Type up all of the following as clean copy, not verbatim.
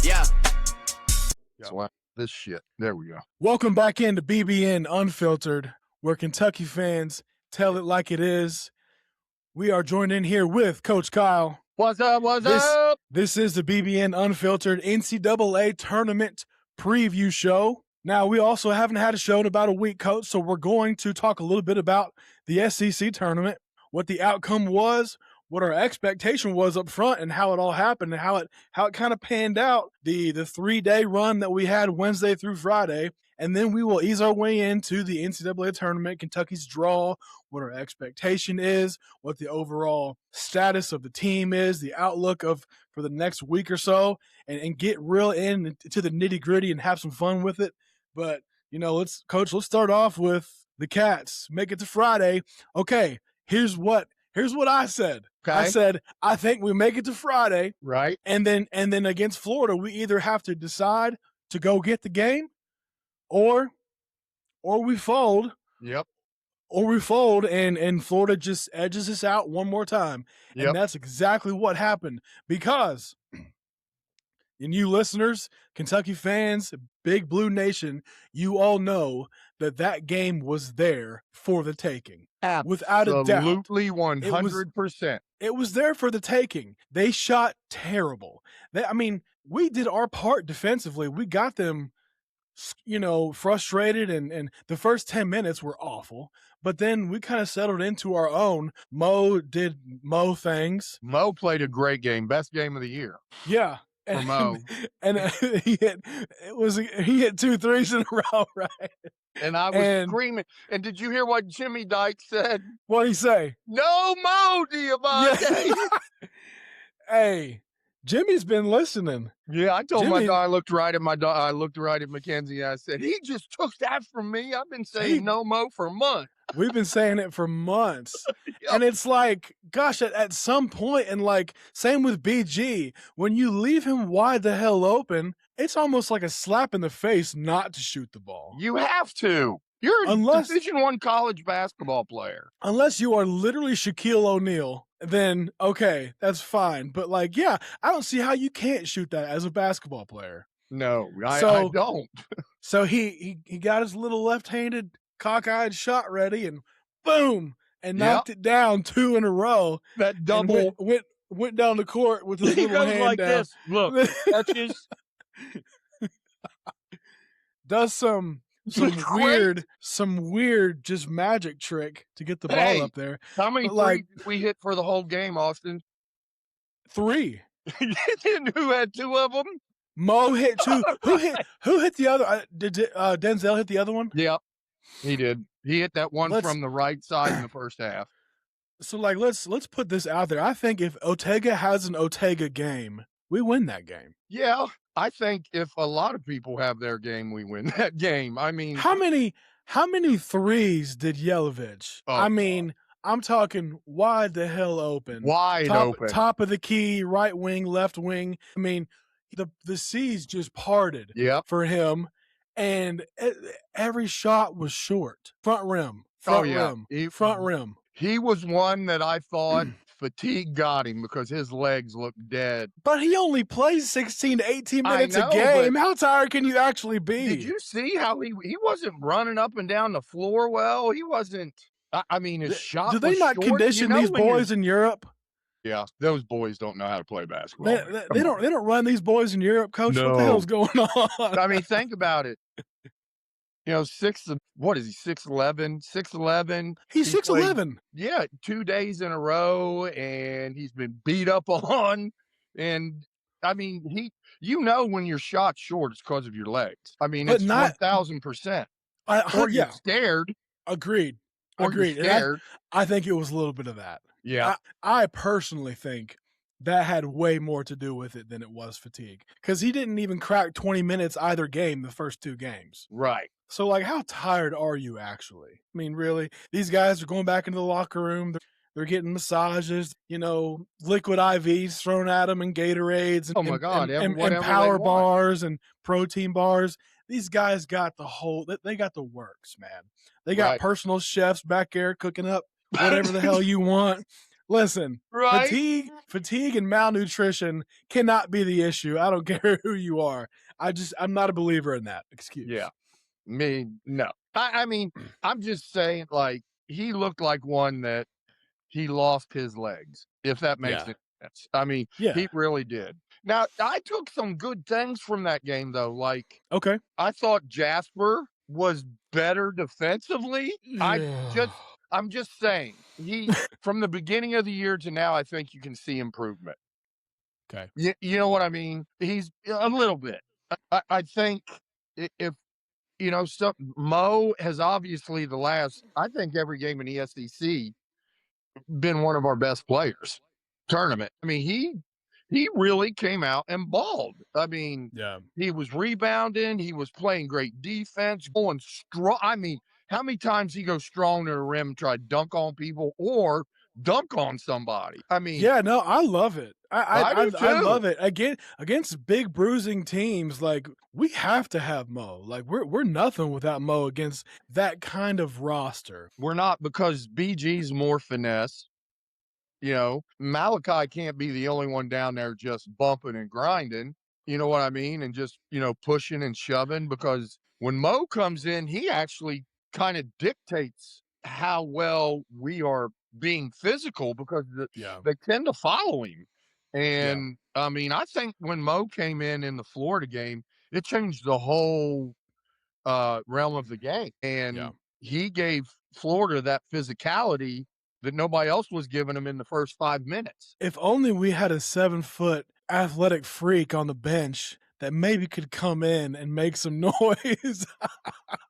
Yeah. So this shit. There we go. Welcome back into BBN Unfiltered, where Kentucky fans tell it like it is. We are joined in here with Coach Kyle. What's up? What's up? This is the BBN Unfiltered NCAA Tournament Preview Show. Now, we also haven't had a show in about a week, Coach, so we're going to talk a little bit about the SEC tournament, what the outcome was, what our expectation was up front, and how it all happened, and how it kind of panned out, the 3-day run that we had Wednesday through Friday. And then we will ease our way into the NCAA tournament, Kentucky's draw, what our expectation is, what the overall status of the team is, the outlook for the next week or so, and get real into the nitty-gritty and have some fun with it. But, let's start off with the Cats. Make it to Friday. Okay, here's what I said. Okay. I said, I think we make it to Friday. Right. And then against Florida, we either have to decide to go get the game or we fold. Yep. Or we fold and Florida just edges us out one more time. Yep. And that's exactly what happened. Because, and you listeners, Kentucky fans, Big Blue Nation, you all know that game was there for the taking. Without a doubt. Absolutely 100%. It was there for the taking. They shot terrible. We did our part defensively. We got them, frustrated, and the first 10 minutes were awful. But then we kind of settled into our own. Mo did Mo things. Mo played a great game. Best game of the year. Yeah. For Mo. And he hit 2 threes in a row, right? And I was screaming. And did you hear what Jimmy Dykes said? What'd he say? No Mo Diamante. Yeah. Hey, Jimmy's been listening. Yeah, I told my dog, I looked right at Mackenzie. I said, he just took that from me. I've been saying no Mo for months. We've been saying it for months. Yep. And it's like, gosh, at some point, and like, same with BG, when you leave him wide the hell open, it's almost like a slap in the face not to shoot the ball. You have to. You're a Division I college basketball player. Unless you are literally Shaquille O'Neal, then okay, that's fine. But like, yeah, I don't see how you can't shoot that as a basketball player. No, I don't. So he got his little left-handed cockeyed shot ready and boom, and knocked it down 2 in a row. That double went down the court with his little hand like down. This. Look, touches. Does some weird just magic trick to get the ball up there. How many threes did we hit for the whole game, Austin? 3. And who had 2 of them? Mo hit 2. Who hit the other? Did Denzel hit the other one? Yep, he did. He hit that one from the right side in the first half. So let's put this out there. I think if Ortega has an Ortega game, we win that game. Yeah, I think if a lot of people have their game, we win that game. I mean, how many threes did Yelovich? Oh, I mean, I'm talking wide the hell open. Open. Top of the key, right wing, left wing. I mean, the seas just parted for him, and every shot was short. Front rim. Front rim. He was one that I thought fatigue got him because his legs looked dead. But he only plays 16 to 18 minutes a game. How tired can you actually be? Did you see how he wasn't running up and down the floor well? He wasn't. I mean, his shot. Do they not condition these boys in Europe? Yeah, those boys don't know how to play basketball. They don't run these boys in Europe, Coach. No. What the hell's going on? I mean, think about it. 6'11", 6'11". He's 6'11". Yeah, 2 days in a row, and he's been beat up on. And I mean, when your shot's short, it's because of your legs. I mean, it's 1,000%. Or you're scared. Agreed. Scared. I think it was a little bit of that. Yeah. I personally think that had way more to do with it than it was fatigue, because he didn't even crack 20 minutes either game the first 2 games. Right. So, like, how tired are you actually? I mean, really? These guys are going back into the locker room. They're getting massages, liquid IVs thrown at them and Gatorades and power bars and protein bars. These guys got they got the works, man. They got personal chefs back there cooking up whatever the hell you want. Listen, Right? fatigue and malnutrition cannot be the issue. I don't care who you are. I'm not a believer in that excuse. Yeah. No. I mean, I'm just saying, like, he looked like one that he lost his legs, if that makes any sense. I mean, he really did. Now, I took some good things from that game, though. Like, okay, I thought Jasper was better defensively. I'm just saying, he from the beginning of the year to now, I think you can see improvement. Okay. You know what I mean? He's a little bit. I think if Mo has obviously I think every game in the SEC been one of our best players tournament. I mean, he really came out and balled. I mean, he was rebounding, he was playing great defense, going strong. I mean, how many times he goes strong to the rim, try to dunk on people or dunk on somebody? I mean, no, I love it. I do too. I love it. Against big bruising teams, like we have to have Mo. Like we're nothing without Mo against that kind of roster. We're not, because BG's more finesse. You know, Malachi can't be the only one down there just bumping and grinding. You know what I mean? And just, pushing and shoving, because when Mo comes in, he actually kind of dictates how well we are being physical, because they tend to follow him. And I mean, I think when Mo came in the Florida game, it changed the whole realm of the game. And he gave Florida that physicality that nobody else was giving him in the first 5 minutes. If only we had a 7-foot athletic freak on the bench that maybe could come in and make some noise.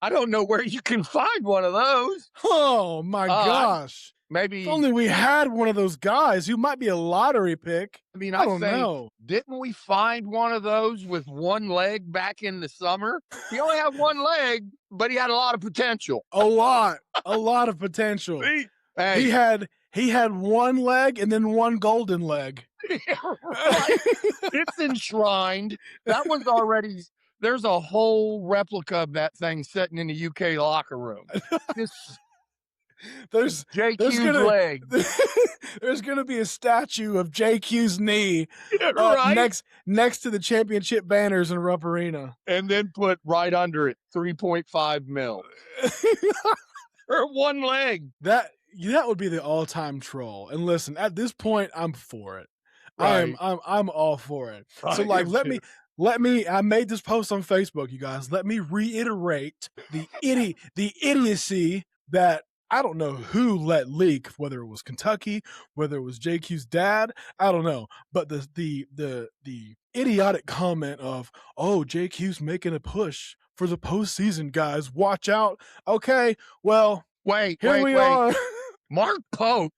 I don't know where you can find one of those. Oh my gosh. Maybe if only we had one of those guys who might be a lottery pick. I mean, I don't know. Didn't we find one of those with one leg back in the summer? He only had one leg, but he had a lot of potential. A lot of potential. He had one leg and then one golden leg. Right. It's enshrined. That was already. There's a whole replica of that thing sitting in the UK locker room. There's JQ's leg. There's gonna be a statue of JQ's knee next to the championship banners in Rupp Arena, and then put right under it 3.5 mil for one leg. That would be the all-time troll. And listen, at this point, I'm for it. Right. I'm all for it. So like, let me. I made this post on Facebook, you guys. Let me reiterate the idiocy that I don't know who let leak, whether it was Kentucky, whether it was JQ's dad, I don't know. But the idiotic comment of, oh, JQ's making a push for the postseason, guys. Watch out. Okay, well, wait, we are. Mark Pope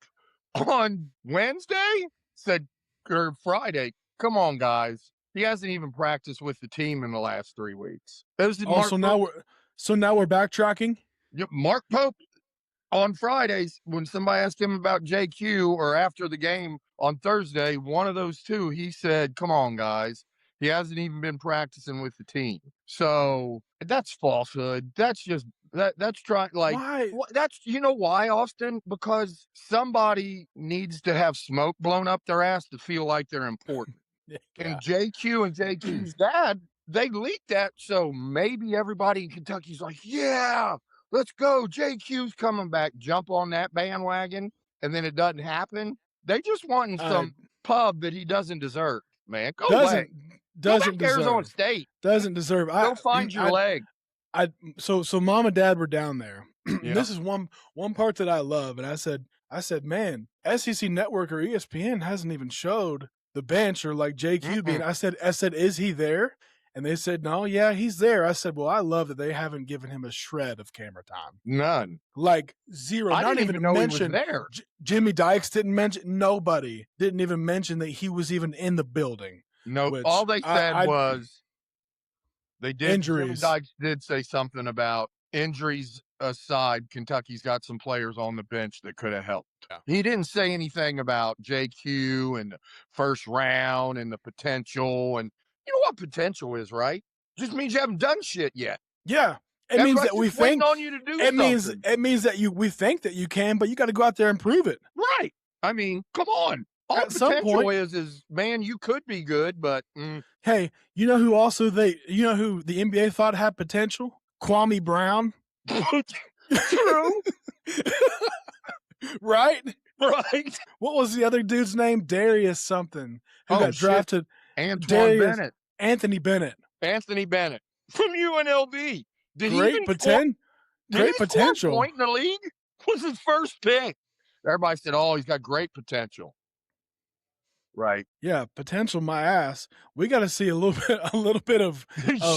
on Wednesday said, or Friday, come on, guys. He hasn't even practiced with the team in the last 3 weeks. So now we're backtracking? Yep, Mark Pope on Fridays, when somebody asked him about JQ, or after the game on Thursday, one of those two, he said, come on, guys. He hasn't even been practicing with the team. So that's falsehood. That's just that's trying, like, why? That's, why, Austin? Because somebody needs to have smoke blown up their ass to feel like they're important. And JQ and JQ's dad, they leaked that. So maybe everybody in Kentucky's like, yeah, let's go. JQ's coming back. Jump on that bandwagon. And then it doesn't happen. They just want some pub that he doesn't deserve, man. Go away. Doesn't deserve. Arizona State. Doesn't deserve. Go find your leg. So mom and dad were down there. This is one part that I love. And I said, man, SEC Network or ESPN hasn't even showed the bench or like JQ being. I said, is he there? And they said, no, yeah, he's there. I said, well, I love that they haven't given him a shred of camera time. None. Like zero. I Not didn't even know mention he was there. Jimmy Dykes didn't mention. Nobody didn't even mention that he was even in the building. No, all they said was they did. Injuries. Jimmy Dykes did say something about injuries aside, Kentucky's got some players on the bench that could have helped. Yeah. He didn't say anything about JQ and the first round and the potential. And you know what potential is, right? Just means you haven't done shit yet. Yeah. It means that we think on you to do something. It means that we think that you can, but you got to go out there and prove it. Right. I mean, come on. All At some potential point, is, man, you could be good, but hey, you know who also you know who the NBA thought had potential? Kwame Brown. True. Right? Right. What was the other dude's name? Darius something. Who got drafted? Antoine Bennett. Anthony Bennett. Anthony Bennett from UNLV. Did he Great potential. score a point in the league? Was his first pick. Everybody said, "Oh, he's got great potential." Right. Yeah, potential my ass. We got to see a little bit of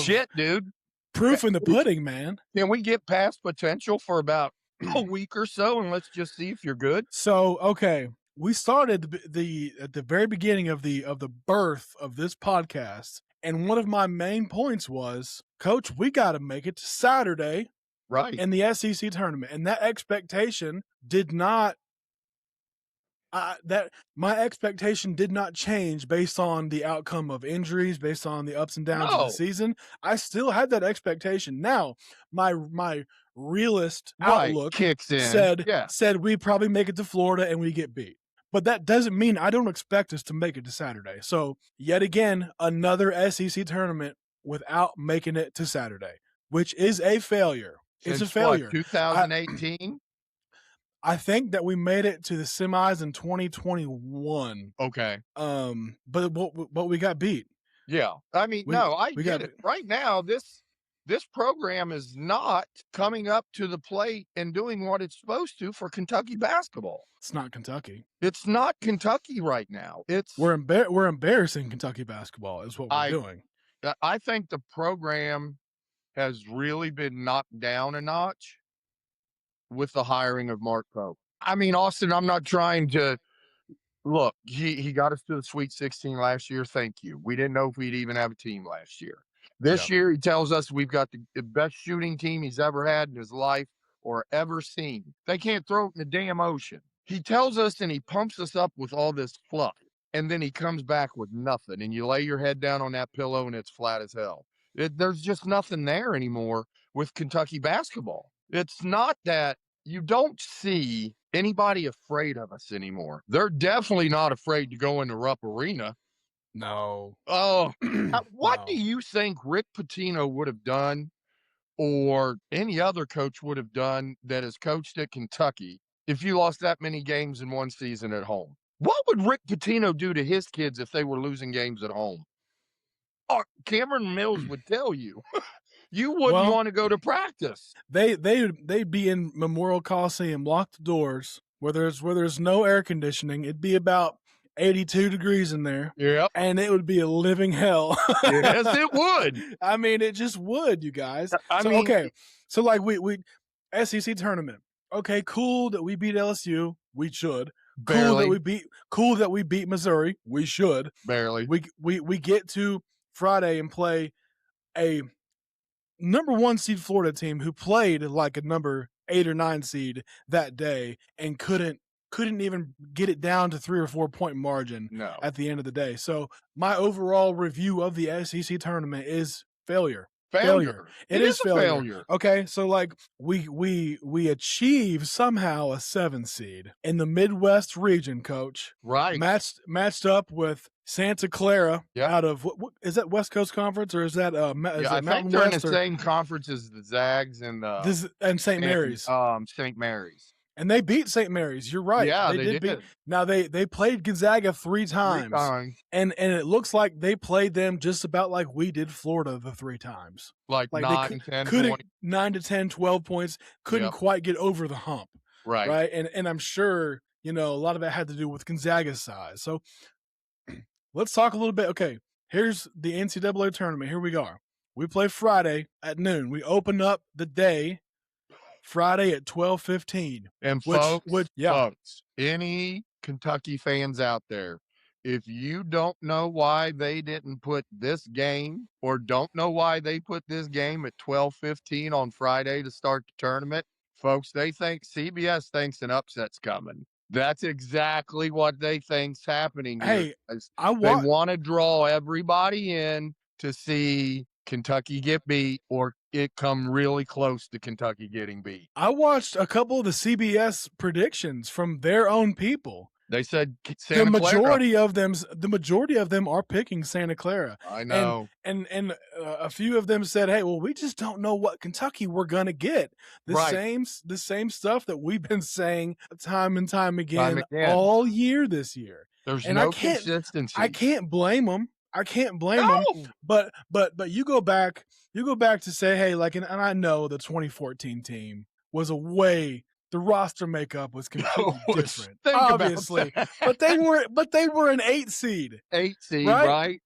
shit, dude. Proof in the pudding, man. Can we get past potential for about a week or so, and let's just see if you're good? So, okay, we started at the very beginning of the birth of this podcast, and one of my main points was, Coach, we got to make it to Saturday, right, in the SEC tournament, and that expectation did not. My expectation did not change based on the outcome of injuries, based on the ups and downs of the season. I still had that expectation. Now, my realist outlook kicks in. Said we probably make it to Florida and we get beat. But that doesn't mean I don't expect us to make it to Saturday. So, yet again, another SEC tournament without making it to Saturday, which is a failure. It's a failure. 2018? I think that we made it to the semis in 2021. Okay. But we got beat. Yeah. I mean, I get it. Right now, this program is not coming up to the plate and doing what it's supposed to for Kentucky basketball. It's not Kentucky. It's not Kentucky right now. We're embarrassing Kentucky basketball is what we're doing. I think the program has really been knocked down a notch with the hiring of Mark Pope. I mean, Austin, I'm not trying to look, he got us to the Sweet 16 last year. Thank you. We didn't know if we'd even have a team last year. This year, he tells us we've got the best shooting team he's ever had in his life or ever seen. They can't throw it in the damn ocean. He tells us and he pumps us up with all this fluff, and then he comes back with nothing, and you lay your head down on that pillow and it's flat as hell. There's just nothing there anymore with Kentucky basketball. It's not that you don't see anybody afraid of us anymore. They're definitely not afraid to go into Rupp Arena. No. Oh, what do you think Rick Pitino would have done, or any other coach would have done that has coached at Kentucky if you lost that many games in one season at home? What would Rick Pitino do to his kids if they were losing games at home? Cameron Mills would tell you. You wouldn't want to go to practice. They'd be in Memorial Coliseum, locked doors, where there's no air conditioning. It'd be about 82 degrees in there. Yeah. And it would be a living hell. Yes, it would. I mean, it just would, you guys. So like we SEC tournament. Okay, cool that we beat LSU. We should. Barely. Cool that we beat Missouri. We should. Barely. We get to Friday and play a number 1 seed Florida team who played like a number 8 or 9 seed that day and couldn't even get it down to 3 or 4 point margin at the end of the day. So my overall review of the SEC tournament is failure. It is failure. Okay, so like we achieve somehow a 7 seed in the Midwest region, Coach. Right. Matched up with Santa Clara out of what is that West Coast Conference or is that I think they're in the same conference as the Zags and St. Mary's. St. Mary's. And they beat St. Mary's. You're right. Yeah, they did. Now they played Gonzaga 3 times. 3 times. And it looks like they played them just about like we did Florida the 3 times. Like 9, 10, 20. 9 to 10, 12 points. Couldn't quite get over the hump. Right. Right. And I'm sure, a lot of that had to do with Gonzaga's size. So let's talk a little bit. Okay, here's the NCAA tournament. Here we go. We play Friday at noon. We open up the day Friday at 12:15. And folks, any Kentucky fans out there, if you don't know why they didn't put this game or don't know why they put this game at 12:15 on Friday to start the tournament, folks, CBS thinks an upset's coming. That's exactly what they think's happening here. Hey, they want to draw everybody in to see Kentucky get beat or it come really close to Kentucky getting beat. I watched a couple of the CBS predictions from their own people, They said Santa Clara. The majority of them are picking Santa Clara. I know. And a few of them said, "Hey, well, we just don't know what Kentucky we're gonna get." The same stuff that we've been saying time and time again all year this year. There's no consistency. I can't blame them. But you go back to say, hey, like, and I know the 2014 team was the roster makeup was completely different, obviously. But they were an 8 seed. 8 seed, right?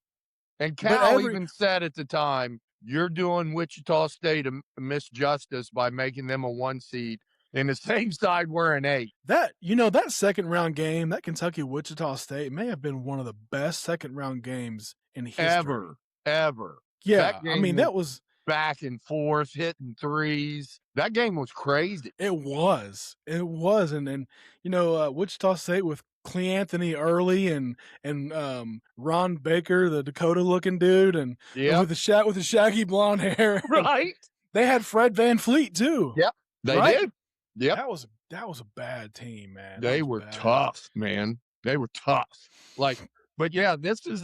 And Cal even said at the time, you're doing Wichita State a misjustice by making them a 1 seed. And the same side we're an 8. That second round game, that Kentucky Wichita State may have been one of the best second round games in history. Ever. Yeah, I mean, that was back and forth, hitting threes. That game was crazy. It was. And Wichita State with Cleanthony early and Ron Baker, the Dakota looking dude, and with the shaggy blonde hair. Right. They had Fred VanVleet too. Yep. They did. Yep. That was a bad team, man. They were tough, man. They were tough. But yeah, this is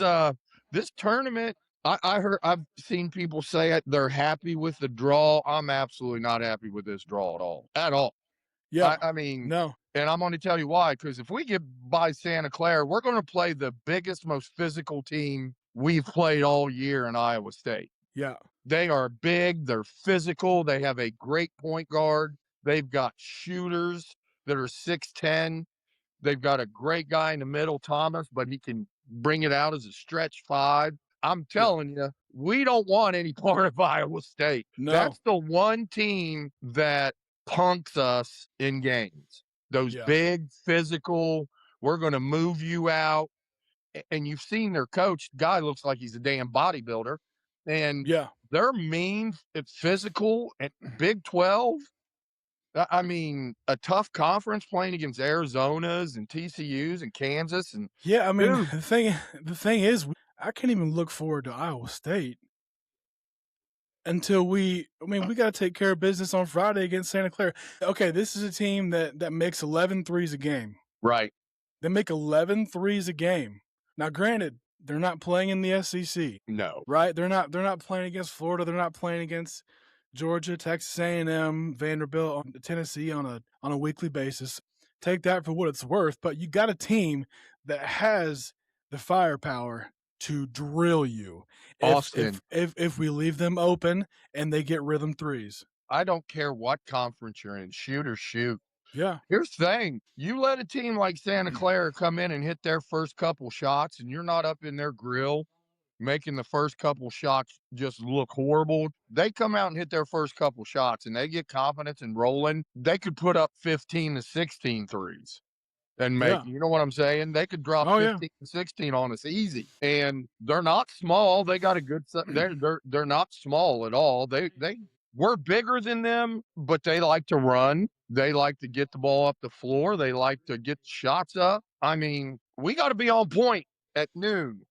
this tournament. I've seen people say they're happy with the draw. I'm absolutely not happy with this draw at all. Yeah. I mean, no. And I'm going to tell you why, because if we get by Santa Clara, we're going to play the biggest, most physical team we've played all year in Iowa State. Yeah. They are big. They're physical. They have a great point guard. They've got shooters that are 6'10". They've got a great guy in the middle, Thomas, but he can bring it out as a stretch 5. I'm telling you, we don't want any part of Iowa State. No. That's the one team that punks us in games. Those big, physical, we're going to move you out. And you've seen their coach. The guy looks like he's a damn bodybuilder. And they're mean, physical, and Big 12. I mean, a tough conference playing against Arizona's and TCU's and Kansas. And I mean, the thing is, I can't even look forward to Iowa State until we got to take care of business on Friday against Santa Clara. Okay, this is a team that makes 11 threes a game. Right. They make 11 threes a game. Now, granted, they're not playing in the SEC. No. Right? They're not playing against Florida. They're not playing against Georgia, Texas A&M, Vanderbilt, Tennessee on a weekly basis. Take that for what it's worth, but you got a team that has the firepower to drill you if we leave them open and they get rhythm threes. I don't care what conference you're in, shoot or shoot. Yeah. Here's the thing. You let a team like Santa Clara come in and hit their first couple shots, and you're not up in their grill making the first couple shots just look horrible. They come out and hit their first couple shots, and they get confidence and rolling. They could put up 15 to 16 threes and make, you know what I'm saying? They could drop 15 to 16 on us easy. And they're not small. They got a good, they're not small at all. We're bigger than them, but they like to run. They like to get the ball up the floor. They like to get shots up. I mean, we got to be on point at noon.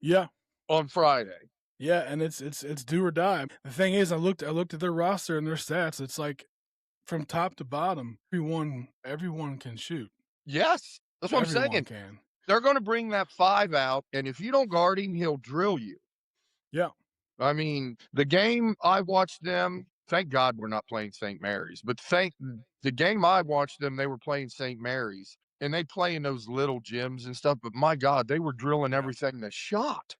Yeah. On Friday. Yeah, and it's do or die. The thing is, I looked at their roster and their stats. It's like from top to bottom, everyone can shoot. Yes, that's what I'm saying. Can. They're going to bring that 5 out, and if you don't guard him, he'll drill you. Yeah. I mean, the game I watched them, thank God we're not playing St. Mary's, but the game I watched them, they were playing St. Mary's, and they play in those little gyms and stuff, but my God, they were drilling everything they shot.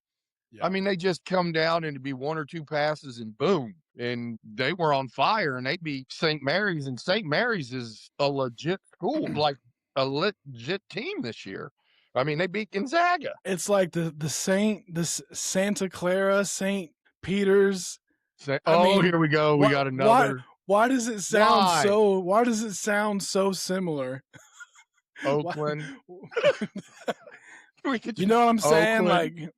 Yeah. I mean, they just come down and it'd be 1 or 2 passes and boom. And they were on fire, and they beat St. Mary's, and St. Mary's is a legit school, like a legit team this year. I mean, they beat Gonzaga. It's like the Santa Clara, St. Peter's. Here we go. We got another. Why does it sound so similar? Oakland. You know what I'm saying? Oakland. Like,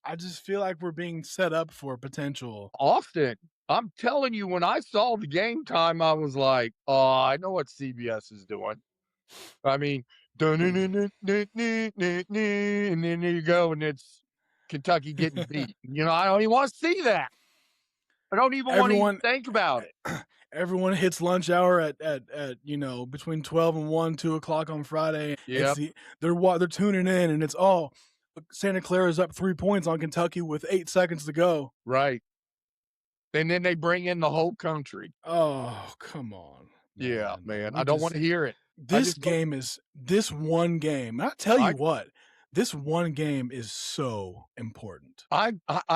I just feel like we're being set up for potential. Often. I'm telling you, when I saw the game time, I was like, oh, I know what CBS is doing. I mean, and then you go, and it's Kentucky getting beat. You know, I don't even want to see that. I don't even want to think about it. everyone hits lunch hour at between 12 and 1, 2 o'clock on Friday. Yep. They're tuning in, and it's all Santa Clara's up 3 points on Kentucky with 8 seconds to go. Right. And then they bring in the whole country. Oh, come on. Yeah, man. I don't want to hear it. This one game. I tell you what, this one game is so important. I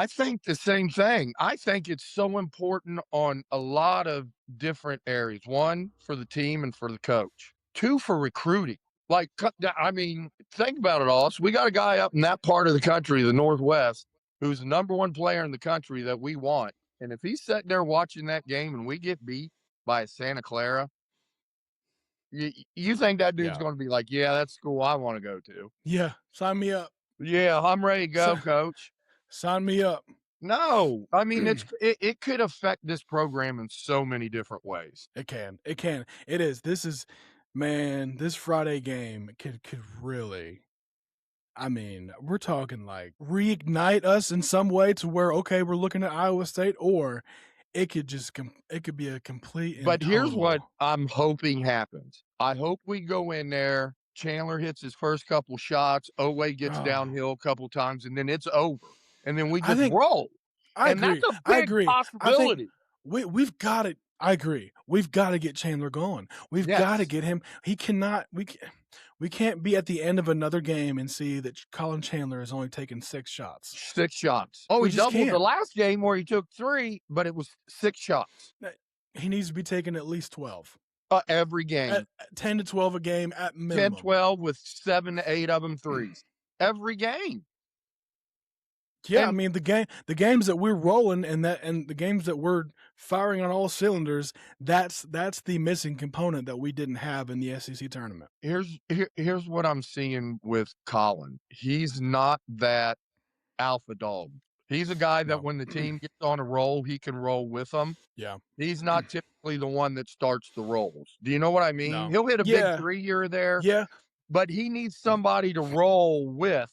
think the same thing. I think it's so important on a lot of different areas. 1, for the team and for the coach. 2, for recruiting. Like, I mean, think about it, all. So we got a guy up in that part of the country, the Northwest, who's the #1 player in the country that we want. And if he's sitting there watching that game and we get beat by Santa Clara, you think that dude's going to be like, yeah, that's school I want to go to. Yeah, sign me up. Yeah, I'm ready to go, coach. Sign me up. No, I mean, it could affect this program in so many different ways. It can. It is. This Friday game could really, I mean, we're talking like reignite us in some way to where, okay, we're looking at Iowa State, or it could be a complete. But here's what I'm hoping happens. I hope we go in there, Chandler hits his first couple shots, Owe gets downhill a couple times, and then it's over. And then we just roll. I agree. That's a big possibility. We've got it. I agree. We've got to get Chandler going. We've got to get him. He cannot. We can't be at the end of another game and see that Colin Chandler has only taken 6 shots. 6 shots. Oh, he doubled the last game where he took 3, but it was 6 shots. He needs to be taking at least 12. Every game. 10 to 12 a game at minimum. 10, 12 with 7 to 8 of them threes. Every game. Yeah, I mean the games that we're rolling and the games that we're firing on all cylinders, that's the missing component that we didn't have in the SEC tournament. Here's what I'm seeing with Colin. He's not that alpha dog. He's a guy that when the team gets on a roll, he can roll with them. Yeah. He's not typically the one that starts the rolls. Do you know what I mean? No. He'll hit a big 3 here or there. Yeah. But he needs somebody to roll with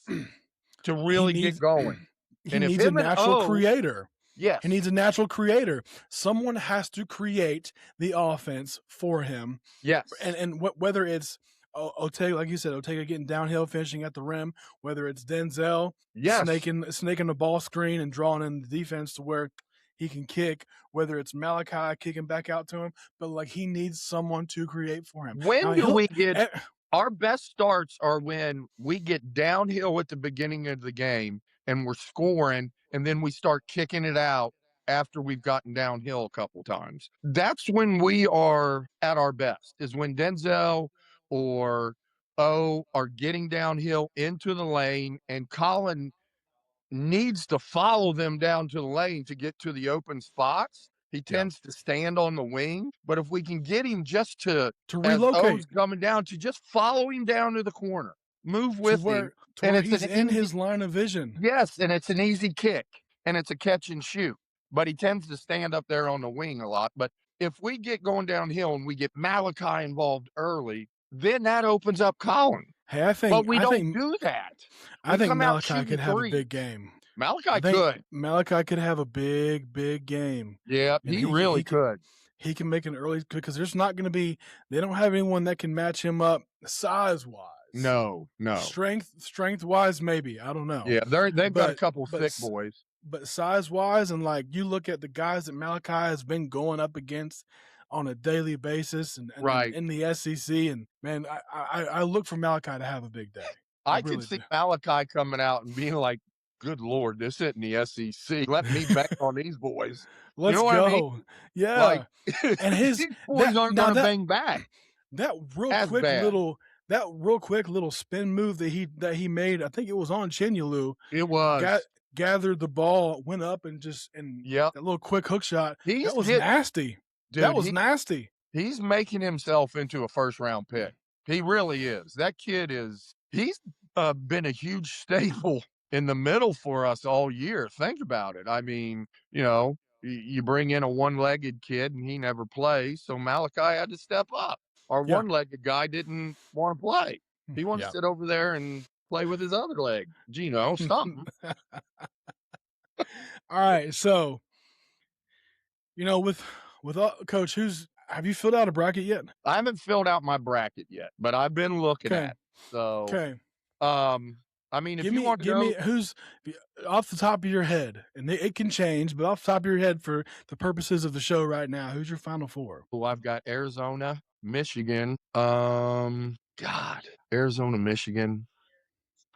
to really get going. He needs a natural creator. Yes. He needs a natural creator. Someone has to create the offense for him. Yes. And whether it's Otega, like you said, Otega getting downhill, finishing at the rim, whether it's Denzel snaking the ball screen and drawing in the defense to where he can kick, whether it's Malachi kicking back out to him, but like he needs someone to create for him. When do we get our best starts are when we get downhill at the beginning of the game and we're scoring, and then we start kicking it out after we've gotten downhill a couple times. That's when we are at our best, is when Denzel or O are getting downhill into the lane, and Colin needs to follow them down to the lane to get to the open spots. He tends to stand on the wing, but if we can get him just to relocate, O's coming down, to just follow him down to the corner, move with him. And it's in his line of vision. Yes, and it's an easy kick, and it's a catch and shoot. But he tends to stand up there on the wing a lot. But if we get going downhill and we get Malachi involved early, then that opens up Colin. Hey, I think do that. I think Malachi could have a big game. Malachi could. Malachi could have a big game. Yeah, he really could. He can make an early, because there's not going to be. They don't have anyone that can match him up size-wise. No. Strength-wise, maybe. I don't know. Yeah, they've got a couple thick boys. But size-wise, and like you look at the guys that Malachi has been going up against on a daily basis, and in the SEC, and man, I look for Malachi to have a big day. I could see Malachi coming out and being like, "Good Lord, this isn't the SEC. Let me bet on these boys. Let's go." I mean? Yeah, like, and these boys aren't going to bang back. That real quick little spin move that he made, I think it was on Chinyelu. It was. Gathered the ball, went up, and that little quick hook shot. That was nasty. Dude, that was nasty. He's making himself into a first-round pick. He really is. That kid he's been a huge staple in the middle for us all year. Think about it. I mean, you bring in a one-legged kid and he never plays, so Malachi had to step up. Our one-legged guy didn't want to play. He wanted to sit over there and play with his other leg. Gino, something. All right, so with With Coach, have you filled out a bracket yet? I haven't filled out my bracket yet, but I've been looking at it. So, okay. I mean, if you want to give me who's off the top of your head, and it can change, but off the top of your head for the purposes of the show right now, who's your Final Four? Well, I've got Arizona, Michigan. Arizona, Michigan,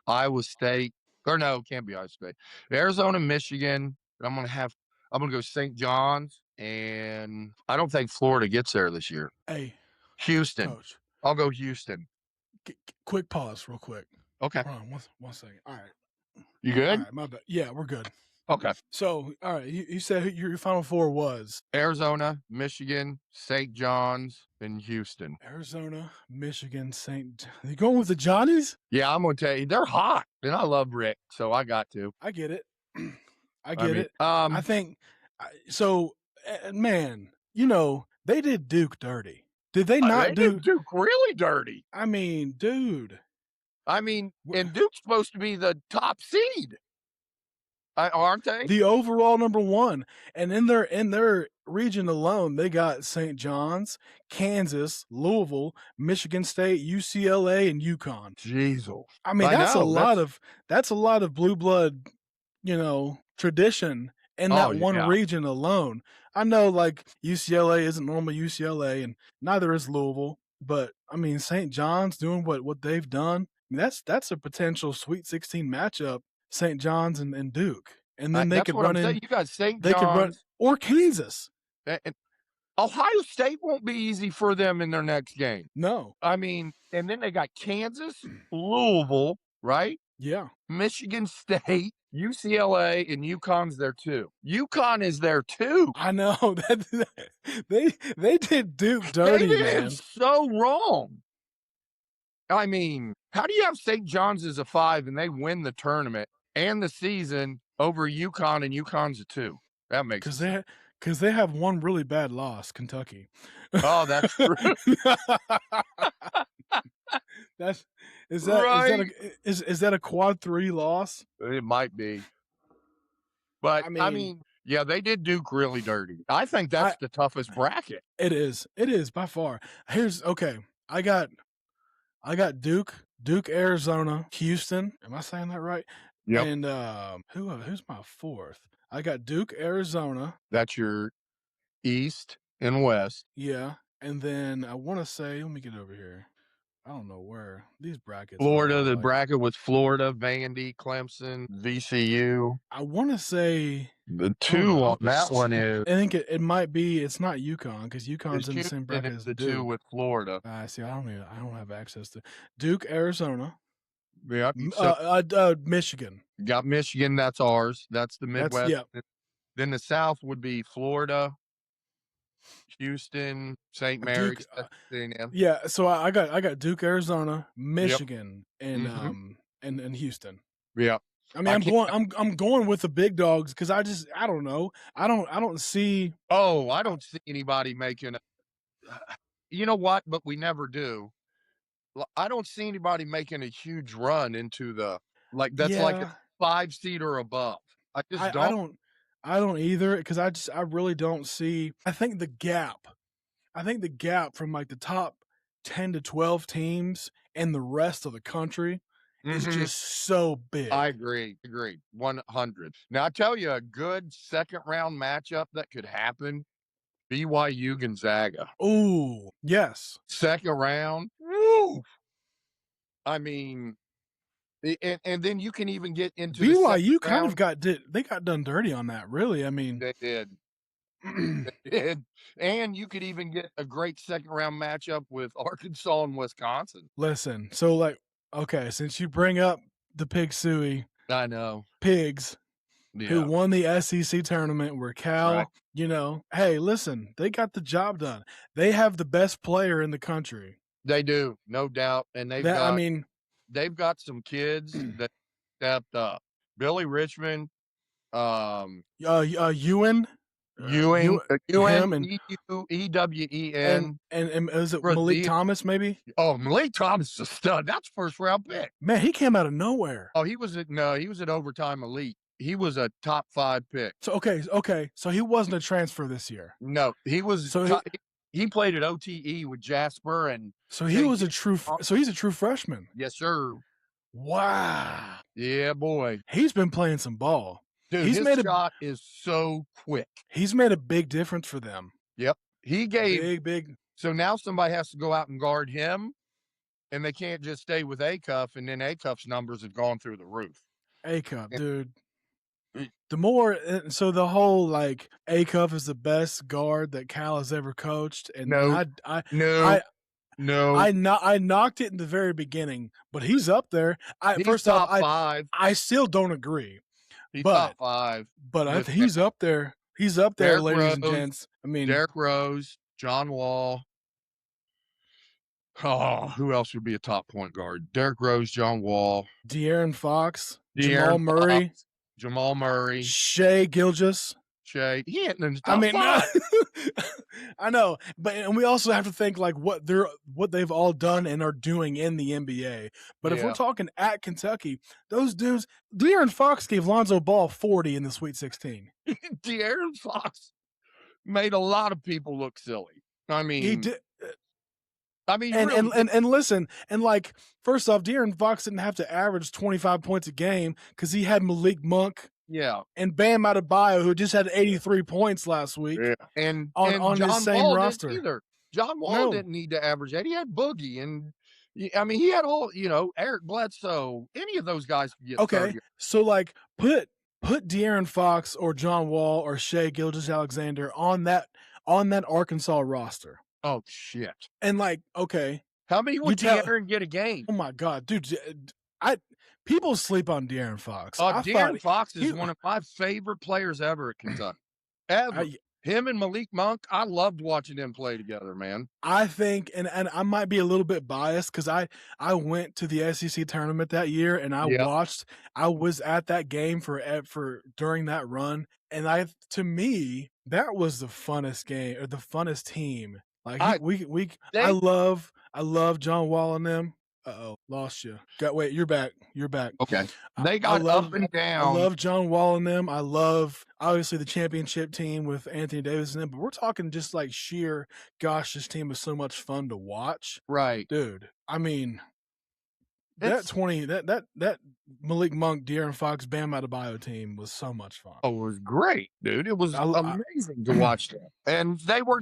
Iowa State, or no, can't be Iowa State. Arizona, Michigan. I'm gonna go St. John's, and I don't think Florida gets there this year. Hey, Houston. Coach, I'll go Houston. Quick pause, real quick. Okay. Hold on, one second. All right. You good? All right, my bad. Yeah, we're good. Okay. So, all right, you said your Final Four was Arizona, Michigan, St. John's, and Houston. Arizona, Michigan, You going with the Johnnies? Yeah, I'm gonna tell you, they're hot, and I love Rick, so I got to. I get it. I get it. I think so. Man, they did Duke dirty. Did they not do Duke really dirty? I mean, dude. And Duke's supposed to be the top seed, aren't they? The overall number one, and in their region alone, they got St. John's, Kansas, Louisville, Michigan State, UCLA, and UConn. Jesus. I mean, that's a lot of blue blood, tradition in that one region alone. I know, like, UCLA isn't normal UCLA, and neither is Louisville. But I mean, St. John's doing what they've done. I mean, that's a potential Sweet 16 matchup. St. John's and Duke, and then they could run in. You got St. John's. They could run or Kansas. And Ohio State won't be easy for them in their next game. No, I mean, and then they got Kansas, Louisville, right? Yeah. Michigan State, UCLA, and UConn's there too. UConn is there too. I know that they did Duke dirty, man. So wrong. I mean, how do you have St. John's as a 5 and they win the tournament and the season over UConn, and UConn's a 2? That makes sense. Because they have one really bad loss, Kentucky. Oh, that's true. Is that a quad 3 loss? It might be. But I mean, yeah, they did Duke really dirty. I think that's the toughest bracket. It is by far. I got Duke, Arizona, Houston. Am I saying that right? Yep. And who's my 4th? I got Duke, Arizona. That's your East and West. Yeah. And then I want to say, let me get over here. I don't know where these brackets. Florida, the bracket was Florida, Vandy, Clemson, VCU. I want to say the 2 on that one is. I think it might be. It's not UConn because UConn's in the same bracket as the Duke. 2 with Florida. I see. I don't have access to Duke, Arizona. Yeah. Michigan. Got Michigan. That's ours. That's the Midwest. Yeah. Then the South would be Florida, Houston, St. Mary's. Yeah. So I got Duke, Arizona, Michigan, and Houston. Yeah. I mean, I'm going with the big dogs because I don't know. I don't see. Oh, I don't see anybody making. You know what? But we never do. I don't see anybody making a huge run into the like a 5 seed or above. I just don't. I don't either because I really don't see. I think the gap from like the top 10 to 12 teams and the rest of the country is just so big. I agree. 100. Now I tell you a good second round matchup that could happen. BYU Gonzaga. Ooh, yes. Second round. Woo. I mean, and then you can even get into BYU kind of got done dirty on that. Really, I mean, they did. They did. And you could even get a great second round matchup with Arkansas and Wisconsin. Listen, so okay, since you bring up the Pig Suey, I know Pigs. Yeah. Who won the SEC tournament where Cal, hey, listen, they got the job done. They have the best player in the country. They do, no doubt. And they've got some kids that stepped up. Billy Richmond, Ewen, Ewen, E-W-E-N. And is it Malik Thomas, maybe? Oh, Malik Thomas is a stud. That's first round pick. Man, he came out of nowhere. Oh, he was at overtime elite. he was a top 5 pick. So okay. So he wasn't a transfer this year. No, he was. So he played at OTE with Jasper, and so he was a true. So he's a true freshman. Yes, sir. Wow. Yeah, boy. He's been playing some ball. Dude, his shot is so quick. He's made a big difference for them. Yep. He gave big. So now somebody has to go out and guard him, and they can't just stay with A-Cuff, and then A-Cuff's numbers have gone through the roof. A-Cuff, dude. The more, so the whole like A-Cuff is the best guard that Cal has ever coached, and no, I knocked it in the very beginning, but he's up there. He's first top off, 5. I still don't agree. He's top 5, but he's up there. He's up there, Derrick ladies and gents. I mean, Derrick Rose, John Wall. Oh, who else would be a top point guard? Derrick Rose, John Wall, De'Aaron Fox, Jamal Murray, Shai Gilgeous. He ain't in the top 5. I know, and we also have to think like what they've all done and are doing in the NBA. But if we're talking at Kentucky, those dudes, De'Aaron Fox gave Lonzo Ball 40 in the Sweet 16. De'Aaron Fox made a lot of people look silly. I mean, he did. And listen, and like, first off, De'Aaron Fox didn't have to average 25 points a game because he had Malik Monk. Yeah. And Bam Adebayo, who just had 83 points last week. Yeah. And on John his same Wall roster. Didn't either. John Wall didn't need to average that. He had Boogie, and I mean, he had all, Eric Bledsoe, any of those guys could get 30. So like put De'Aaron Fox or John Wall or Shai Gilgeous-Alexander on that Arkansas roster. Oh shit. And like, okay. How many would De'Aaron get a game? Oh my God, dude. People sleep on De'Aaron Fox. De'Aaron Fox is one of my favorite players ever at Kentucky. Ever. Him and Malik Monk, I loved watching them play together, man. I think, and I might be a little bit biased because I went to the SEC tournament that year and I was at that game for during that run, and to me that was the funnest game or the funnest team. Like I love John Wall and them. Lost you. Wait, you're back. Okay. They got up and down. I love John Wall and them. I love, obviously, the championship team with Anthony Davis and them, but we're talking just like sheer, gosh, this team is so much fun to watch. Right. Dude, I mean, that Malik Monk, De'Aaron Fox, Bam Adebayo team was so much fun. Oh, it was great, dude. It was amazing to watch them. And they were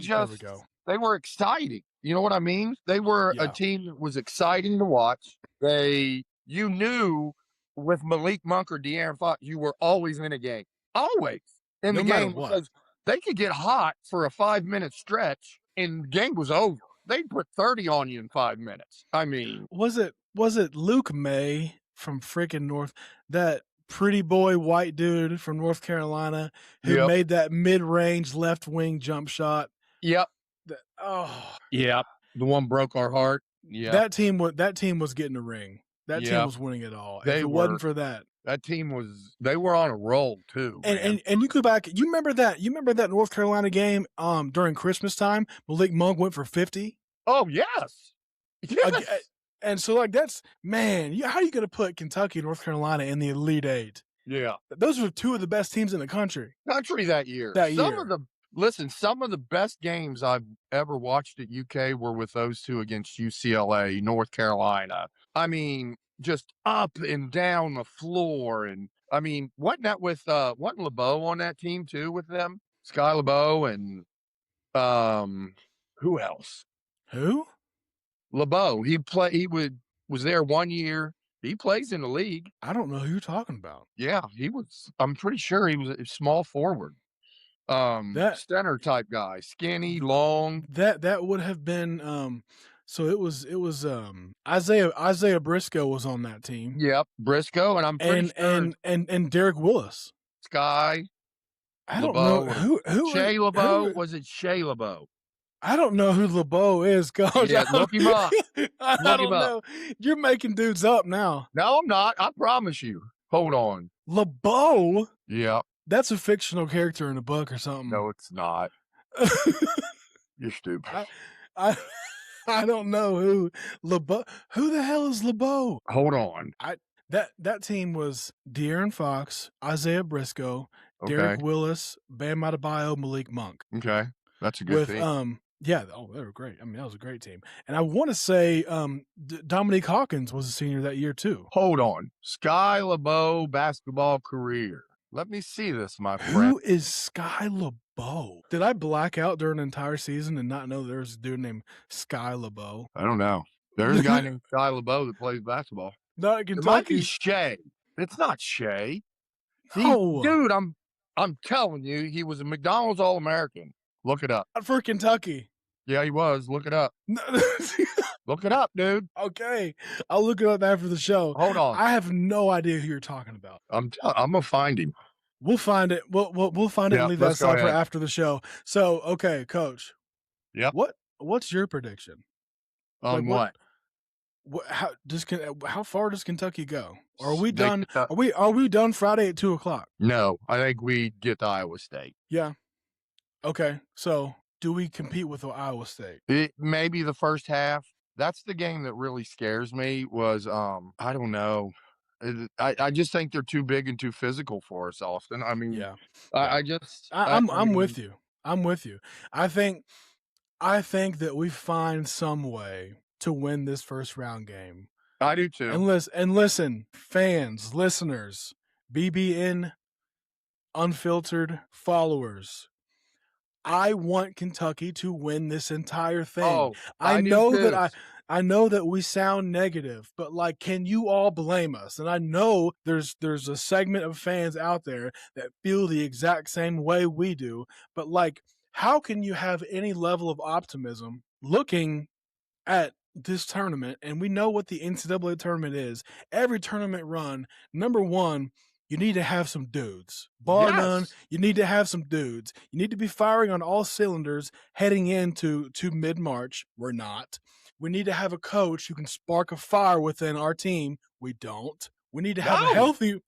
they were exciting. You know what I mean? They were a team that was exciting to watch. You knew with Malik Monk or De'Aaron Fox, you were always in a game. Always in the game because they could get hot for a 5-minute stretch and the game was over. They'd put 30 on you in 5 minutes. I mean, was it Luke May from freaking that pretty boy white dude from North Carolina who made that mid-range left wing jump shot? Yep. The one broke our heart. Yeah, that team was getting a ring. That team was winning it all. If it wasn't for that team they were on a roll too. And you go back. You remember that North Carolina game during Christmas time? Malik Monk went for 50. Oh yes. And so like that's how are you going to put Kentucky and North Carolina in the Elite Eight? Yeah, those were two of the best teams in the country. That year. Some of the best games I've ever watched at UK were with those two against UCLA, North Carolina. I mean, just up and down the floor. And I mean, wasn't LeBeau on that team too with them? Sky LeBeau and who else? Who? LeBeau. He was there 1 year. He plays in the league. I don't know who you're talking about. Yeah, I'm pretty sure he was a small forward. That center type guy, skinny, long. That would have been so it was Isaiah Briscoe was on that team. Yep, Briscoe, and I'm pretty sure and Derek Willis. Sky. I don't know who Shai LeBeau. Was it Shai LeBeau? I don't know who LeBeau is, coach. Yeah, look him up. I don't know. You're making dudes up now. No, I'm not. I promise you. Hold on. LeBeau? Yeah. That's a fictional character in a book or something. No, it's not. You're stupid. I don't know who LeBeau. Who the hell is LeBeau? Hold on. That team was De'Aaron Fox, Isaiah Briscoe, Okay. Derek Willis, Bam Adebayo, Malik Monk. Okay. That's a good With team. yeah, oh, they were great. I mean, that was a great team. And I want to say Dominique Hawkins was a senior that year too. Hold on. Sky LeBeau basketball career. Let me see this, my friend. Who is Sky LeBeau? Did I black out during an entire season and not know there was a dude named Sky LeBeau? I don't know. There's a guy named Sky LeBeau that plays basketball. Not in It might be Kentucky. Shea. It's not Shea. No, Dude, I'm telling you, he was a McDonald's All-American. Look it up. not for Kentucky. Yeah, he was. Look it up. No. Look it up, dude. Okay, I'll look it up after the show. Hold on. I have no idea who you're talking about. I'm gonna find him. We'll find it. We'll find it Yeah, and leave that let's go aside for ahead. after the show. So, okay, Coach. Yep. What's your prediction? On Like, what? how far does Kentucky go? Are we They done? get the- Are we done Friday at 2:00? No, I think we get to Iowa State. Yeah. Okay. So, do we compete with Iowa State? Maybe the first half. That's the game that really scares me was, I don't know. I just think they're too big and too physical for us, Austin. I mean, Yeah. I just I'm I mean, with you. I'm with you. I think that we find some way to win this first round game. I do too. And listen, fans, listeners, BBN Unfiltered followers. I want Kentucky to win this entire thing. Oh, I do know too. that I know that we sound negative, but like, can you all blame us? And I know there's a segment of fans out there that feel the exact same way we do, but like, how can you have any level of optimism looking at this tournament? And we know what the NCAA tournament is. Every tournament run, number one, you need to have some dudes. Bar none, Yes. you need to have some dudes. You need to be firing on all cylinders heading into mid-March. We're not. We need to have a coach who can spark a fire within our team. We don't. We need to have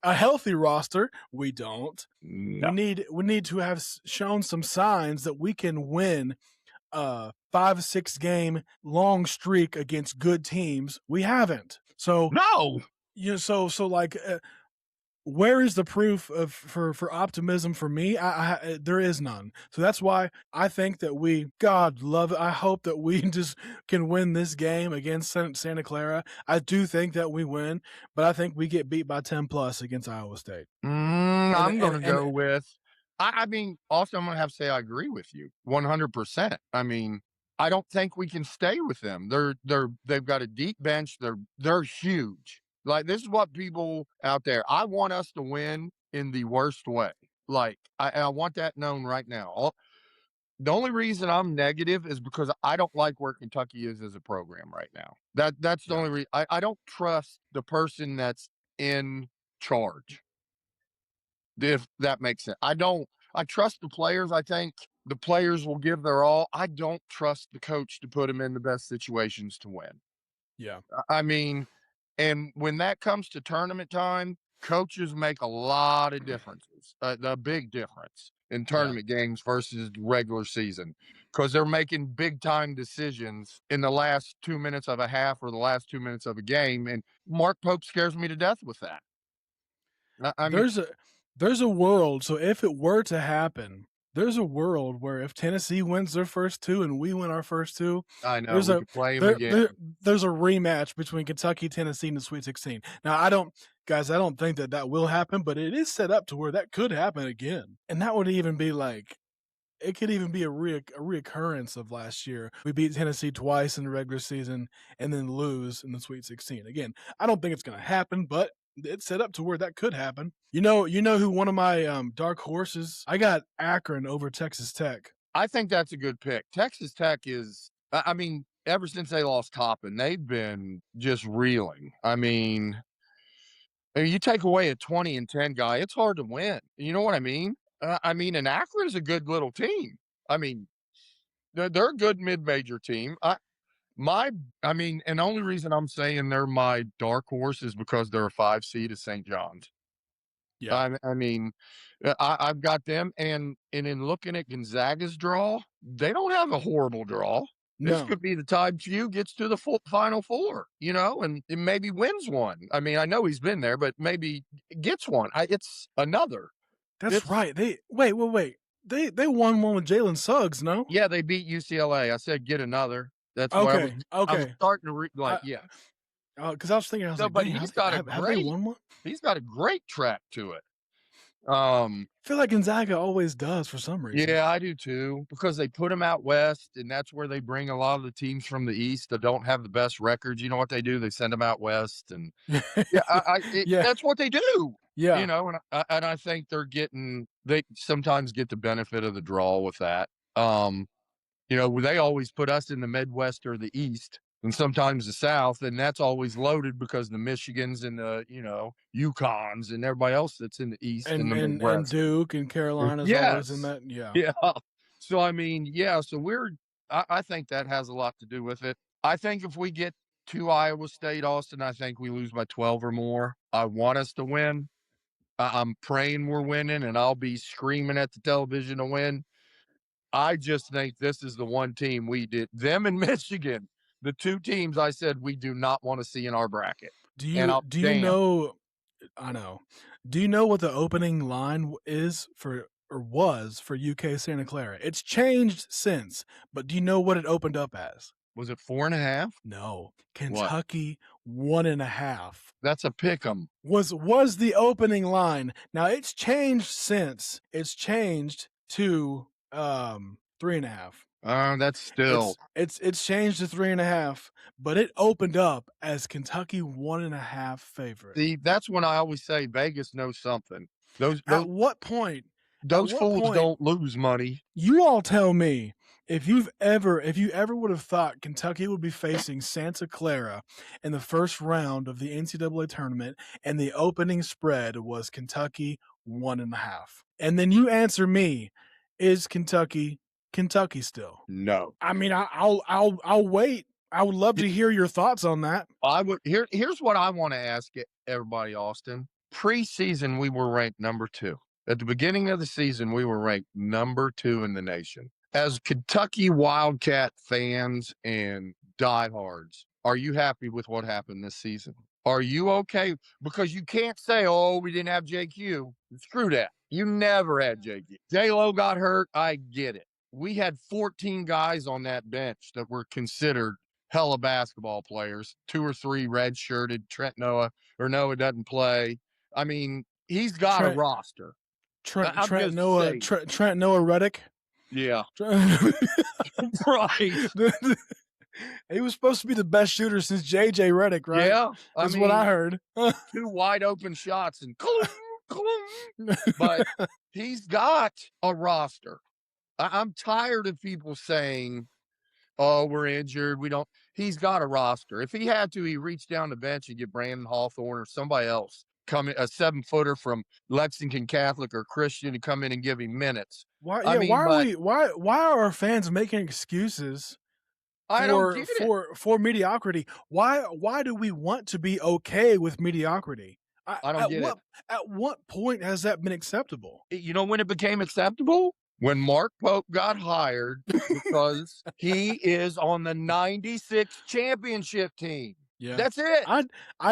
a healthy roster. We don't. No. We need to have shown some signs that we can win 5-6 game long streak against good teams. We haven't. So No. so like where is the proof of for optimism for me? I there is none. So that's why I think that God love it, I hope that we just can win this game against Santa Clara. I do think that we win, but I think we get beat by 10 plus against Iowa State. I'm going to go with. I mean, also, I'm going to have to say I agree with you 100%. I mean, I don't think we can stay with them. They've got a deep bench. They're huge. Like, this is what people out there. I want us to win in the worst way. Like, I want that known right now. The only reason I'm negative is because I don't like where Kentucky is as a program right now. That's the only reason. I don't trust the person that's in charge. If that makes sense. I trust the players. I think the players will give their all. I don't trust the coach to put them in the best situations to win. Yeah. I mean, and when that comes to tournament time, coaches make a lot of differences, a big difference in tournament games versus regular season, because they're making big time decisions in the last 2 minutes of a half or the last 2 minutes of a game. And Mark Pope scares me to death with that. I mean, there's a world. So if it were to happen, there's a world where if Tennessee wins their first two and we win our first two, I know there's we could play them again. there's a rematch between Kentucky, Tennessee in the Sweet 16. Now, I don't think that will happen, but it is set up to where that could happen again. And that would even be like, it could even be a reoccurrence of last year. We beat Tennessee twice in the regular season and then lose in the Sweet 16. Again, I don't think it's going to happen, but it's set up to where that could happen. You know who one of my dark horses? I got Akron over Texas Tech. I think that's a good pick. Texas Tech is, I mean, ever since they lost Toppin, they've been just reeling. I mean, you take away a 20-10 guy, it's hard to win. You know what I mean? And Akron's a good little team. I mean, they're a good mid-major team. And the only reason I'm saying they're my dark horse is because they're a 5 seed at St. John's. Yeah. I've got them, and in looking at Gonzaga's draw, they don't have a horrible draw. This No. could be the time Few gets to the Final Four, and maybe wins one. I mean, I know he's been there, but maybe gets one. It's another. That's right. They wait. They won one with Jalen Suggs, no? Yeah, they beat UCLA. I said get another. That's why Okay. I was starting to yeah. Because I was thinking, I was like, But dang, he's got have they won one? He's got a great track to it. I feel like Gonzaga always does for some reason. Yeah, I do too, because they put them out west, and that's where they bring a lot of the teams from the east that don't have the best records. You know what they do? They send them out west, and that's what they do. Yeah. And I think they sometimes get the benefit of the draw with that. They always put us in the Midwest or the East, and sometimes the South, and that's always loaded because the Michigans and the Yukons and everybody else that's in the East and the Midwest. And Duke and Carolina's always in that. Yeah. Yeah. So I mean, so I think that has a lot to do with it. I think if we get to Iowa State, Austin, I think we lose by 12 or more. I want us to win. I'm praying we're winning, and I'll be screaming at the television to win. I just think this is the one team them in Michigan, the two teams I said we do not want to see in our bracket. Do you know? I know. Do you know what the opening line was for UK Santa Clara? It's changed since, but do you know what it opened up as? Was it 4.5? No, Kentucky 1.5. That's a pick'em. Was the opening line. Now it's changed since. It's changed to 3.5. That's still it's changed to 3.5, but it opened up as Kentucky 1.5 favorite. See, that's when I always say Vegas knows something. At what point? Those fools don't lose money. You all tell me if you ever would have thought Kentucky would be facing Santa Clara in the first round of the NCAA tournament and the opening spread was Kentucky 1.5, and then you answer me, is Kentucky still? No. I mean, I'll wait. I would love to hear your thoughts on that. I would. Here's what I want to ask everybody, Austin. Preseason, we were ranked number 2. At the beginning of the season, we were ranked number 2 in the nation. As Kentucky Wildcat fans and diehards, are you happy with what happened this season? Are you okay? Because you can't say, oh, we didn't have JQ. Screw that. You never had JQ. J-Lo got hurt. I get it. We had 14 guys on that bench that were considered hella basketball players, 2 or 3 red-shirted. Trent Noah doesn't play. I mean, he's got a roster. Trent Noah Reddick? Yeah. Right. He was supposed to be the best shooter since J.J. Redick, right? Yeah. That's what I heard. 2 wide open shots and but he's got a roster. I'm tired of people saying, oh, we're injured. He's got a roster. If he had to, he reached down the bench and get Brandon Hawthorne or somebody else a 7-footer from Lexington Catholic or Christian to come in and give him minutes. Why are our fans making excuses for mediocrity? Why do we want to be okay with mediocrity? I don't get it. At what point has that been acceptable? You know when it became acceptable? When Mark Pope got hired because he is on the 96 championship team. Yeah. That's it. I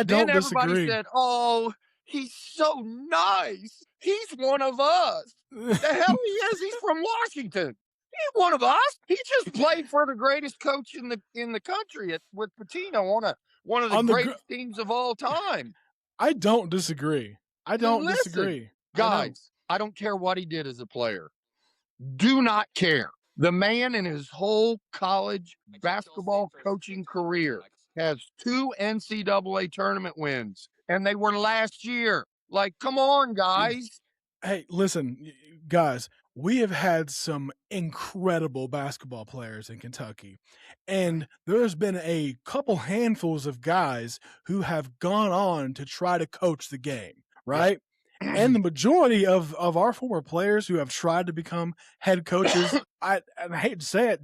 don't then disagree. Everybody said, oh, he's so nice. He's one of us. The hell he is. He's from Washington. He's one of us. He just played for the greatest coach in the country with Pitino on one of the greatest teams of all time. I don't disagree. Disagree. Guys, I don't care what he did as a player. Do not care. The man in his whole college basketball coaching career has 2 NCAA tournament wins, and they were last year. Like, come on, guys. Hey, listen, guys, we have had some incredible basketball players in Kentucky, and there's been a couple handfuls of guys who have gone on to try to coach the game, right? And the majority of our former players who have tried to become head coaches, I hate to say it,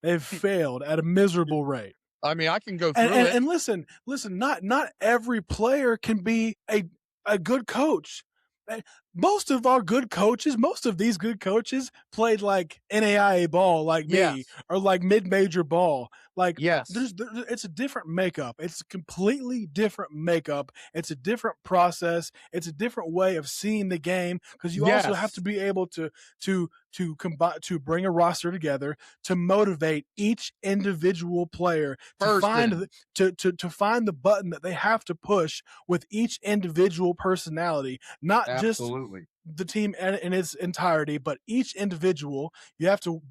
they've failed at a miserable rate. I mean, I can go through it. And listen, not every player can be a good coach. most of these good coaches played like NAIA ball, like me, or like mid-major ball. Like, it's a different makeup. It's a completely different makeup. It's a different process. It's a different way of seeing the game, because you also have to be able to combine, to bring a roster together, to motivate each individual player, to find the button that they have to push with each individual personality, not just the team in its entirety, but each individual. You have to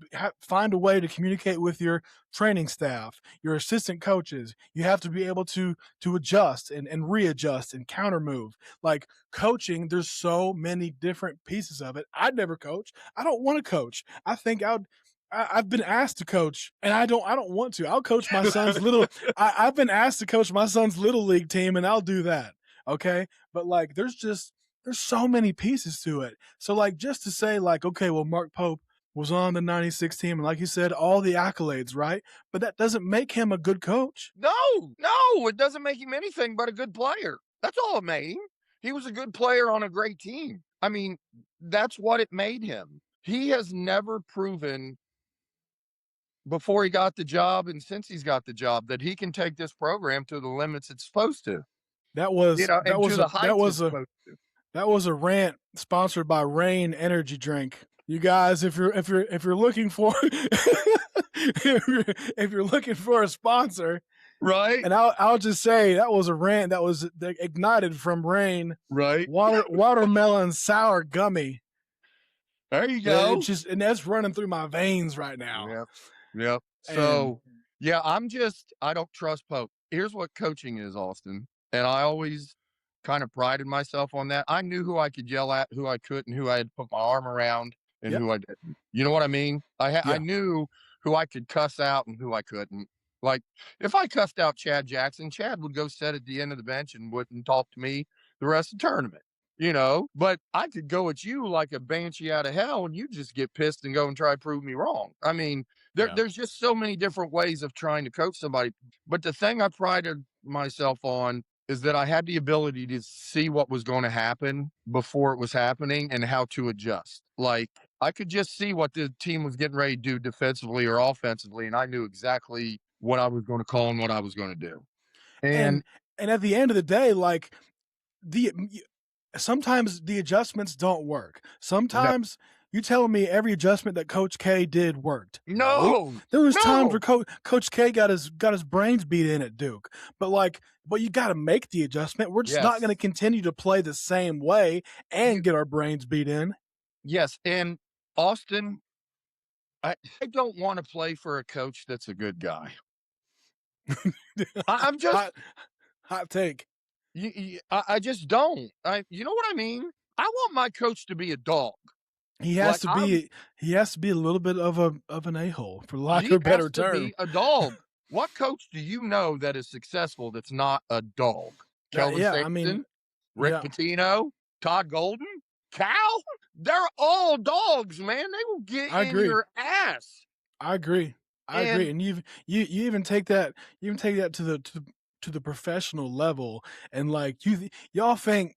find a way to communicate with your training staff, your assistant coaches. You have to be able to adjust and readjust and counter move. Like, coaching, there's so many different pieces of it. I'd never coach. I don't want to coach. I think I've been asked to coach, and I don't want to. I'll coach my son's I've been asked to coach my son's little league team, and I'll do that. Okay. But like, there's so many pieces to it. So like, just to say like, okay, well, Mark Pope was on the 96 team, and like you said, all the accolades, right? But that doesn't make him a good coach. No, it doesn't make him anything but a good player. That's all it made him. He was a good player on a great team. I mean, that's what it made him. He has never proven before he got the job and since he's got the job that he can take this program to the limits it's supposed to. That was a rant sponsored by Reign Energy Drink. You guys, if you're looking for if you're looking for a sponsor, right? And I'll just say that was a rant that was ignited from Reign, right? Watermelon sour gummy. There you go. And that's running through my veins right now. Yep. So yeah, I don't trust Pope. Here's what coaching is, Austin. And I always kind of prided myself on that. I knew who I could yell at, who I couldn't, who I had to put my arm around, and who I didn't. You know what I mean? I knew who I could cuss out and who I couldn't. Like, if I cussed out Chad Jackson, Chad would go sit at the end of the bench and wouldn't talk to me the rest of the tournament. But I could go at you like a banshee out of hell, and you just get pissed and go and try to prove me wrong. I mean, there's just so many different ways of trying to coach somebody. But the thing I prided myself on is that I had the ability to see what was going to happen before it was happening and how to adjust. Like, I could just see what the team was getting ready to do defensively or offensively, and I knew exactly what I was going to call and what I was going to do. And at the end of the day, like, sometimes the adjustments don't work. Sometimes you telling me every adjustment that Coach K did worked. No. There was times where Coach K got his brains beat in at Duke. But you got to make the adjustment. We're just not going to continue to play the same way and get our brains beat in. Yes. And Austin, I don't want to play for a coach that's a good guy. I'm just hot take. I just don't. You know what I mean? I want my coach to be a dog. He has to be a little bit of an a-hole, for lack of a better term. He has to be a dog. What coach do you know that is successful that's not a dog? Kelvin Sampson, Rick Pitino, Todd Golden, Cal? They're all dogs, man. They will get in your ass. I agree. And you even take that to the professional level, and like y'all think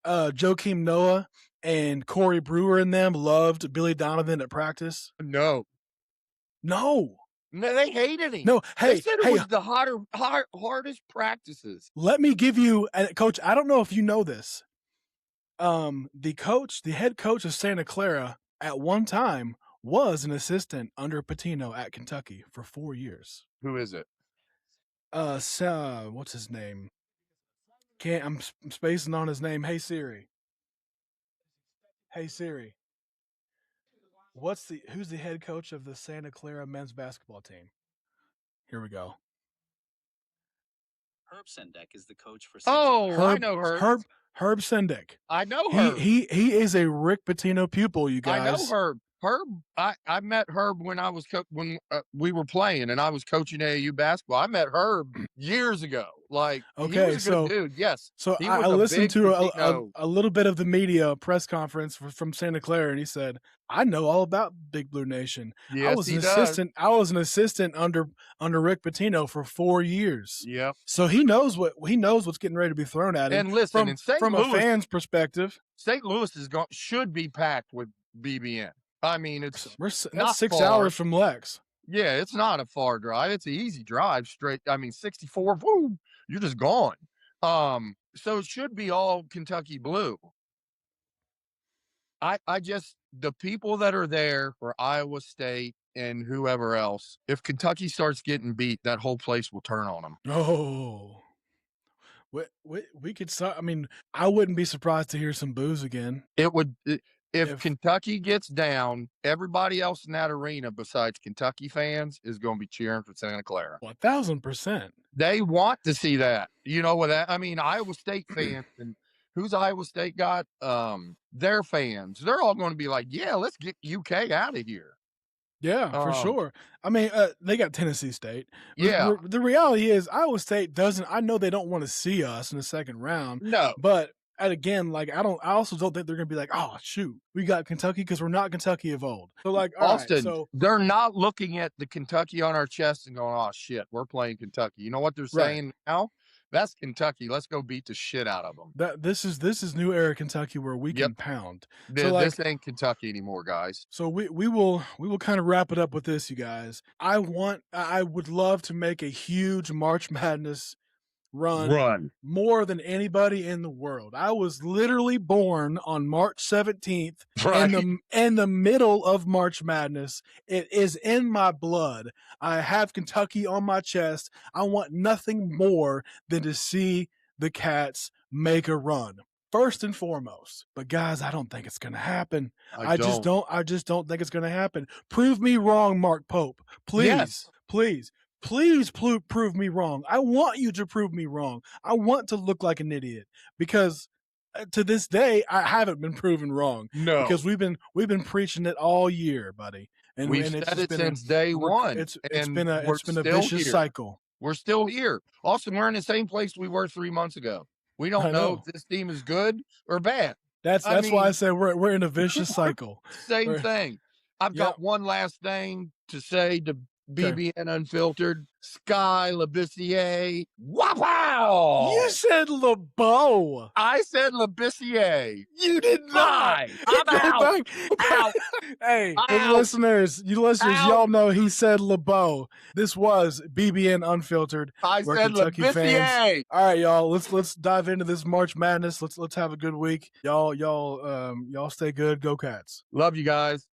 Joakim Noah and Corey Brewer and them loved Billy Donovan at practice? No, they hated him. No, they said it was the hardest practices. Let me give you, Coach, I don't know if you know this. The head coach of Santa Clara at one time was an assistant under Pitino at Kentucky for 4 years. Who is it? What's his name? I'm spacing on his name. Hey Siri. Who's the head coach of the Santa Clara men's basketball team? Here we go. Herb Sendek is the coach for Santa Clara. I know Herb Sendek. I know Herb. He is a Rick Pitino pupil, you guys. I know Herb. Herb, I met Herb when I was when we were playing and I was coaching AAU basketball. I met Herb years ago. Like he Okay, was a good dude. Yes. so He I was a listened big to Latino. a little bit of the media press conference from Santa Clara, and he said, "I know all about Big Blue Nation. Yes, he does. I was an assistant under Rick Pitino for 4 years. Yep. So he knows what's getting ready to be thrown at him. And listen, in St. from Louis, a fan's perspective, St. Louis should be packed with BBN. I mean, that's 6 far. hours from Lex. Yeah, it's not a far drive. It's an easy drive straight. I mean, 64, woo, you're just gone. So it should be all Kentucky blue. I just, the people that are there for Iowa State and whoever else, if Kentucky starts getting beat, that whole place will turn on them. Oh, we could start. I mean, I wouldn't be surprised to hear some boos again. It would. If Kentucky gets down, everybody else in that arena besides Kentucky fans is going to be cheering for Santa Clara. 1,000%. They want to see that. You know what that? I mean, Iowa State fans and who's Iowa State got? Their fans. They're all going to be like, yeah, let's get UK out of here. Yeah, for sure. I mean, they got Tennessee State. Yeah. The reality is Iowa State doesn't. I know they don't want to see us in the second round. No, but. And again, like I also don't think they're gonna be like, oh shoot, we got Kentucky because we're not Kentucky of old. So like, Austin, right, so they're not looking at the Kentucky on our chest and going, oh shit, we're playing Kentucky. You know what they're saying now? That's Kentucky. Let's go beat the shit out of them. This is new era Kentucky where we can pound. This ain't Kentucky anymore, guys. So we will kind of wrap it up with this, you guys. I would love to make a huge March Madness run more than anybody in the world. I was literally born on March 17th in the middle of March Madness. It is in my blood. I have Kentucky on my chest. I want nothing more than to see the Cats make a run. First and foremost. But guys, I don't think it's going to happen. I just don't think it's going to happen. Prove me wrong, Mark Pope. Please. Yes. Please prove me wrong. I want you to prove me wrong. I want to look like an idiot because to this day I haven't been proven wrong. No, because we've been preaching it all year, buddy. And we've said it since day one. It's been a vicious cycle. We're still here. Austin, we're in the same place we were 3 months ago. We don't know if this team is good or bad. That's why I said we're in a vicious cycle. Same thing. I've got one last thing to say to BBN Unfiltered, Sky Labissiere. Wow! You said LeBeau. I said Labissiere. You did not. I'm out. Hey, you listeners, y'all know he said LeBeau. This was BBN Unfiltered. I said Labissiere. All right, y'all. Let's dive into this March Madness. Let's have a good week. Y'all stay good. Go Cats. Love you guys.